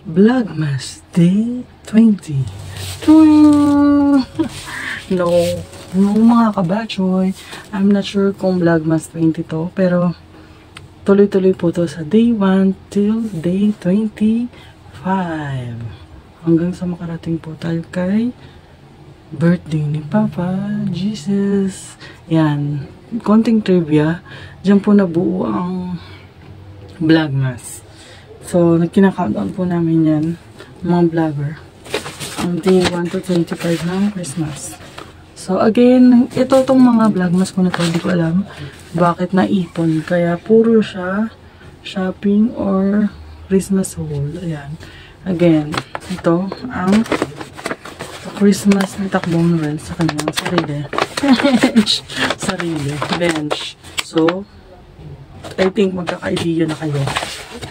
Vlogmas Day 20. No, mga kabatchoy. I'm not sure kung Vlogmas 20 to, pero tuloy-tuloy po to sa Day 1 till Day 25. Hanggang sa makarating po tayo kay birthday ni Papa Jesus. Yan, konting trivia. Diyan po nabuo ang Vlogmas. So, nagkina-countdown po namin yan, mga vlogger, ang day 1 to 25 ng Christmas. So, again, ito tong mga vlogmas ko na to, hindi ko alam bakit naipon. Kaya, puro siya shopping or Christmas haul. Ayan. Again, ito ang Christmas ni Takbong Noel sa kanyang sarili. Sarili. Bench. So, I think magkaka-idea na kayo.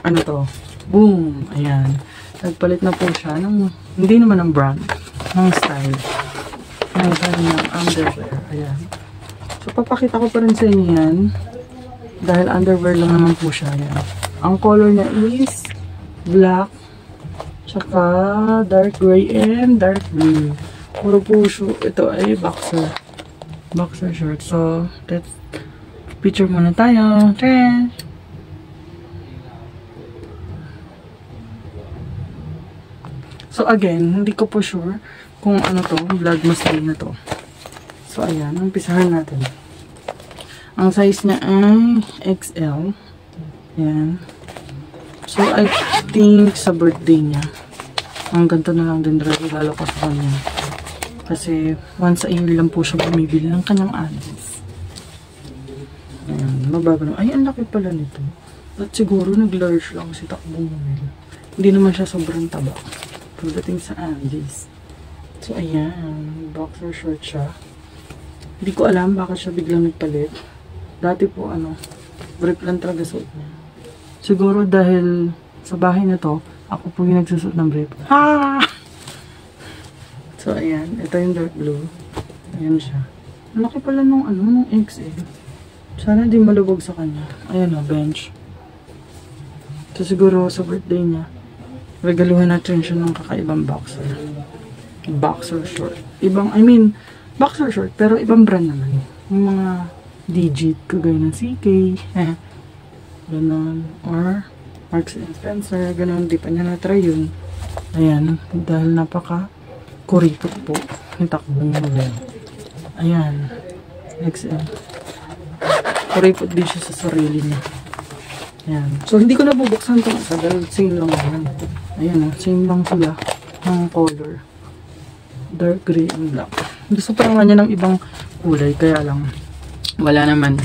Ano to? Boom! Ayan. Nagpalit na po siya ng, hindi naman ng brand, ng style. Ng kanyang underwear. Ayan. So, papakita ko pa rin sa inyo yan. Dahil underwear lang naman po siya. Ayan. Ang color niya is black, tsaka dark gray and dark blue. Puro po siya. Ito ay boxer. Boxer short. So, let's picture muna tayo. Tara! So again, hindi ko po sure kung ano to, Vlogmas Day na to. So ayan, umpisahan natin. Ang size niya ay XL. Ayan. So I think sa birthday niya, ang ganito na lang din regalo ko sa kanya. Kasi once a year lang po siya bumibili ng kanyang anis. Ayan, mababa lang. Ay, ang laki pala nito. At siguro nag-large lang si Takbong Noel. Hindi naman siya sobrang taba pagdating sa Andes. So, ayan. Boxer short siya. Hindi ko alam bakit siya biglang nagpalit. Dati po, brief lang talaga suot niya. Siguro dahil sa bahay na to, ako po yung nagsusuot ng brief. Ha! So, ayan. Ito yung dark blue. Ayan siya. Malaki pala nung, nung XL. Sana di malubog sa kanya. Ayan o, bench. So, siguro sa birthday niya, regaluhan natin siya ng kakaibang boxer. Boxer short. Boxer short, pero ibang brand naman. Yung mga digit, kagaya ng CK, ganon, or Marks and Spencer, ganon, di pa niya na-try yun. Ayan, dahil napaka-kuripot po yung Takbong Noel. Ayan, XL. Kuripot din siya sa sarili niya. Ayan. So, hindi ko nabubuksan ito kasi dahil same lang yan. Ayan o, same lang sila ng color. Dark gray and black. Gusto pa naman niya ng ibang kulay, kaya lang wala naman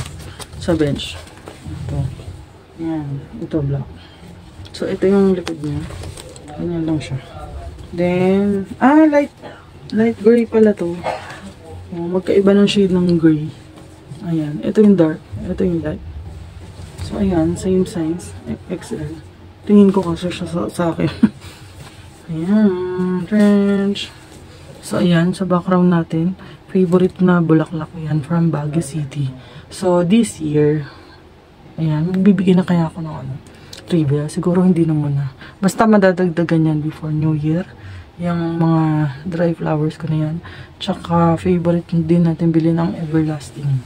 sa bench. Ito. Ayan. Ito black. So, ito yung likod niya. Ganyan lang siya. Then, light gray pala to. Magkaiba ng shade ng gray. Ayan. Ito yung dark. Ito yung light. So, ayan, same size, XL. Tingin ko kasi siya sa akin. Ayan, trench. So, ayan, sa background natin, favorite na bulaklak yan from Baguio City. So, this year, ayan, magbibigay na kaya ako ng trivia. Siguro hindi na muna. Basta madadagdagan yan before New Year. Yung mga dry flowers ko na yan. Tsaka, favorite din natin bilhin ng Everlasting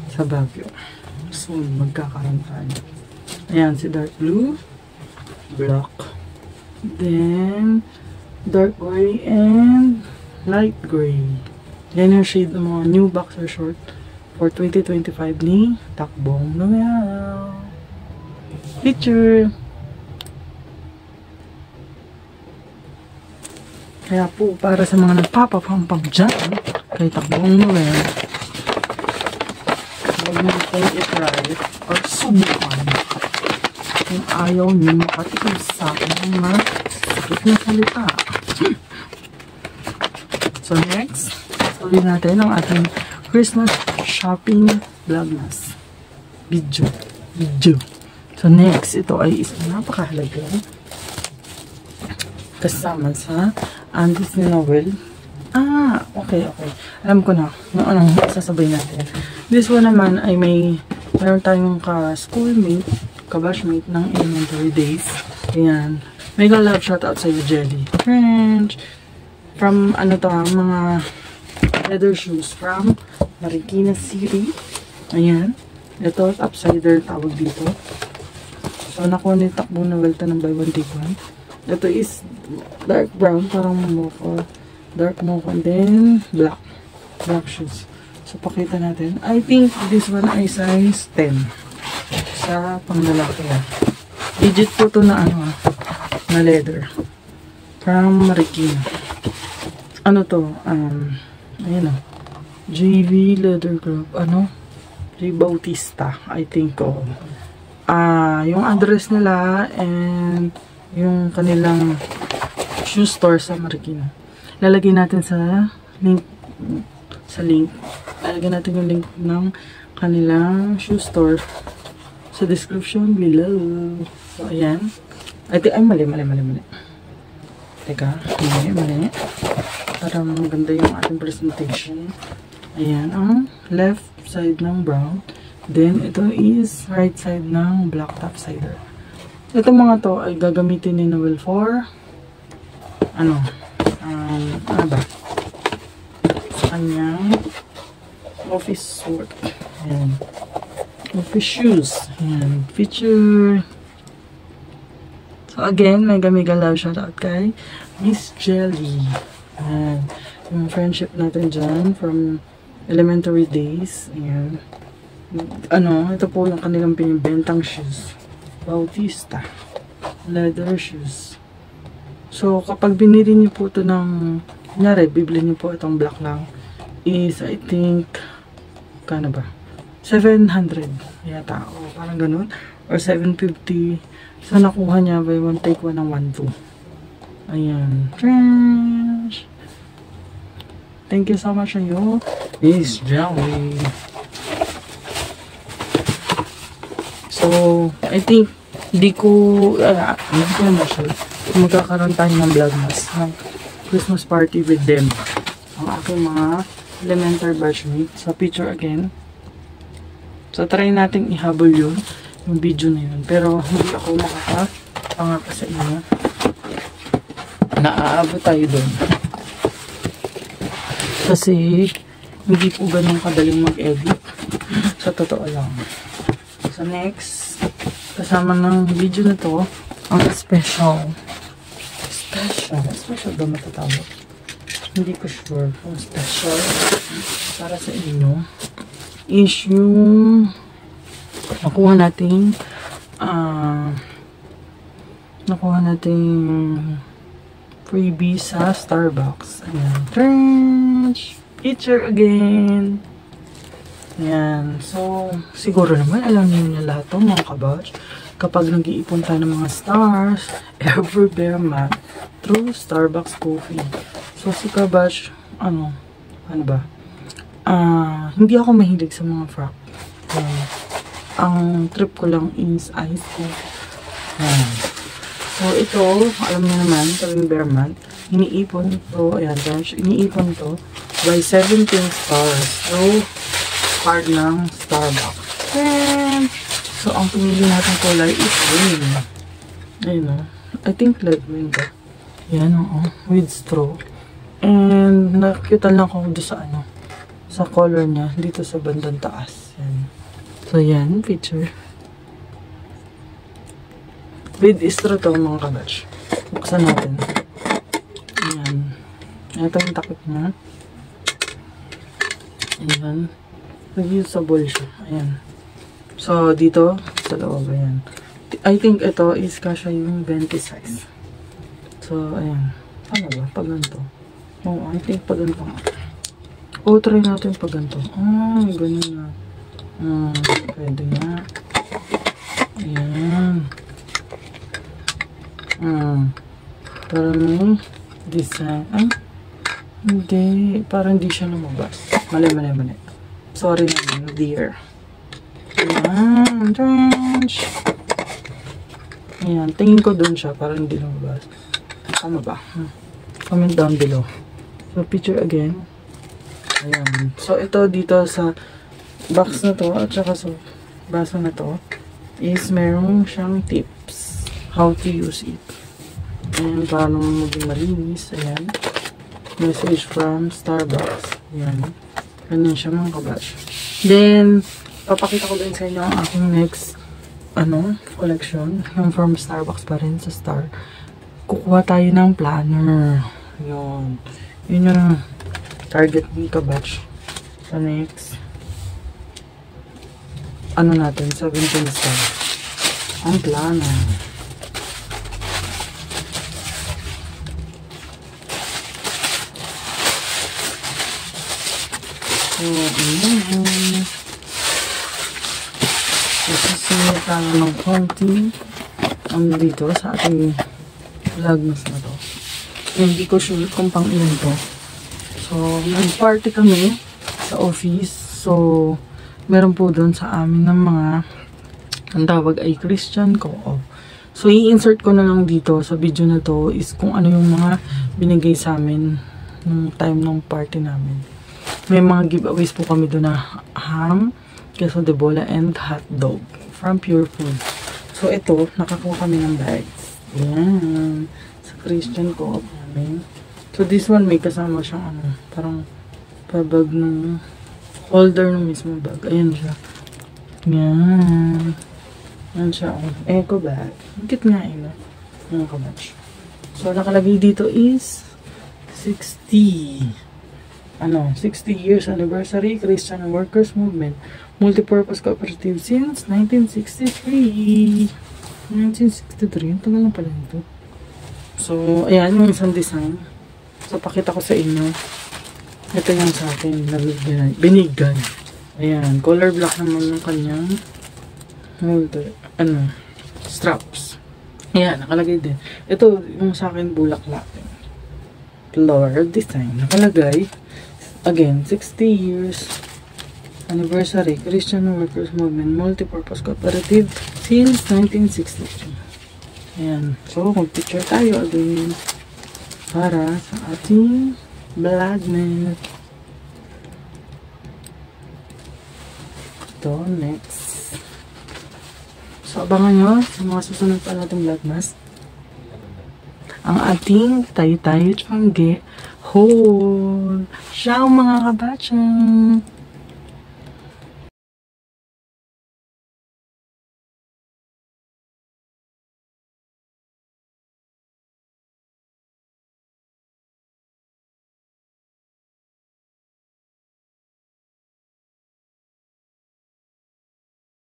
sa Baguio. Soon, magkakaroon tayo. Ayan, si dark blue, black, then dark gray and light gray. Yan yung shade ng mga new boxer short for 2025 ni Takbong Noel. Picture! Kaya po, para sa mga nagpapapampag dyan kay Takbong Noel, huwag natin i-try or subukan kung ayaw nyo makatikim sa akin ng mga sakit na salita. So next, tuloy natin ang ating Christmas shopping vlogmas video. So next, ito ay isang napakahalaga kasama sa Andes ni Noel. Okay. Alam ko na kung anong sasabay natin. This one naman ay meron tayong ka-schoolmate, ka-batchmate ng elementary days. Ayan. Mega love shoutout sa iyo, Jelly. French. From, ano to, mga leather shoes from Marikina City. Ayan. Ito, upsider tawag dito. So, nakuha na yung takbong na welta ng buy one take one. Ito is dark brown, parang mocha. Dark mocha, and then black. Black shoes. So, pakita natin. I think this one ay size 10. Sa panglalaki. Legit po to na ano, na leather. From Marikina. Ano to? Ayan o. JV Leather Group. Ano? J. Bautista. I think ko. Yung address nila and yung kanilang shoe store sa Marikina. Lalagay natin sa link. Lalagay natin yung link ng kanilang shoe store sa description below. So, ayan. Ay, mali. Teka, mali. Para maganda yung ating presentation. Ayan, ang left side ng brown. Then, ito is right side ng black top cider. Ito mga to ay gagamitin ni Noel for ano ba? Sa kanyang office work. Ayan. Office shoes. Ayan. Feature. So, again, mega love shoutout kay Miss Jelly. Ayan. Yung friendship natin dyan from elementary days. Ayan. Ano, ito po yung kanilang pinibentang shoes. Bautista. Leather shoes. So, kapag binili niyo po ito ng, kunyari, bibili niyo po itong black lang, is, I think, kano ba? 700 yata. O, parang ganun. Or 750. So, nakuha niya by one take one ng 1.2. Ayan. Trash! Thank you so much, ayo. Miss Jelly. So, I think, hindi ko na sure. Magkakaroon tayo ng vlogmas ng Christmas party with them. Ang aking mga elementary batchmate. Sa picture again. So, try natin ihabol yun. Yung video na yun. Pero, hindi ako makakapangaka sa inyo. Naaabot tayo doon. Kasi, hindi po ganun kadaling mag-edit. Sa totoo lang. So, next, kasama ng video na to, ang special ba matatawag? Hindi ko sure kung special para sa inyo is yung nakuha nating freebie sa Starbucks. Ayan. French! Picture again! Ayan. So, siguro naman alam niyo na lahat to mga kabatch. Kapag nag-iipon tayo ng mga stars, ever bear mat through Starbucks coffee. So, si kabatch, ano ba? Hindi ako mahilig sa mga frap. Ang trip ko lang is ice coffee. So, ito, alam niyo naman, tuwing bear mat, iniipon to, ayan guys, iniipon to by 17 stars. So, card ng Starbucks. And, so, ang pinili natin kulay is green. Ayun o. I think light green ba? Yan o. With straw. And, nakita lang ako doon sa ano. Sa color niya. Dito sa bandang taas. Yan. So, yan. Picture. With straw to mga kabatch. Buksan natin. Ayan. Ito yung takip niya. Ayan. Reusable siya. Ayan. So, dito, sa loob, ayan. I think ito is kasha yung 20 size. So, ayan. Ano ba? Pag ganito. Oh, I think pag ganito nga. Oh, try natin pag ganito. Ganyan na. Pwede nga. Ayan. Para may design. Ay, hindi. Parang hindi siya lumabas. Mali. Sorry naman, dear. Ayan. Ayan. Tingin ko dun siya. Parang hindi lumabas. Ano ba? Comment down below. So, picture again. Ayan. So, ito dito sa box na to at saka sa baso na to is meron siyang tips how to use it. Ayan, paano maging malinis. Ayan. Message from Starbucks. Ayan. Ganyan siya mga kabatch. Then, papakita ko din sa inyo ang aking next collection. Yung from Starbucks pa rin sa Star. Kukuha tayo ng planner. Yun. Yun yung target ni kabatch. So next, natin, 17 star. Ang planner. So, ayan. Sasasingit tayo ng konti dito sa ating vlogmas na to. Hindi ko sure kung pang ilan to. So, nag-party kami sa office. So, meron po doon sa amin ng mga ang tawag ay Christian Co-op. So, i-insert ko na lang dito sa video na to is kung ano yung mga binigay sa amin nung time ng party namin. May mga giveaways po kami doon na ham, queso de bola, and hot dog from Pure Food. So, ito, nakakuha kami ng bags. Ayan. Sa Christian Co-op namin. So, this one may kasama siyang parang pabag ng holder ng mismo bag. Ayan siya. Ayan. Ayan siya. Eco bag. Ang cute nga yun. Ayan kabatch. So, nakalagay dito is 60 years anniversary Christian Workers Movement Multipurpose Cooperative since 1963. 1963. Ang tagal na pala nito. So, ayan yung isang design. So, pakita ko sa inyo. Ito yung sa akin binigay. Ayan. Color black naman yung kanyang holder. Straps. Ayan. Nakalagay din. Ito yung sa akin bulaklak. Flower design. Nakalagay. Again, 60 years anniversary Christian Workers Movement Multipurpose Cooperative since 1963. Ayan. So, mag-picture tayo again para sa ating vlogmas. Ito, next. So, abangan nyo sa mga susunod pa natin vlogmas. Ang ating tayo-tayo tiyangge haul. Ciao mga kabatchang!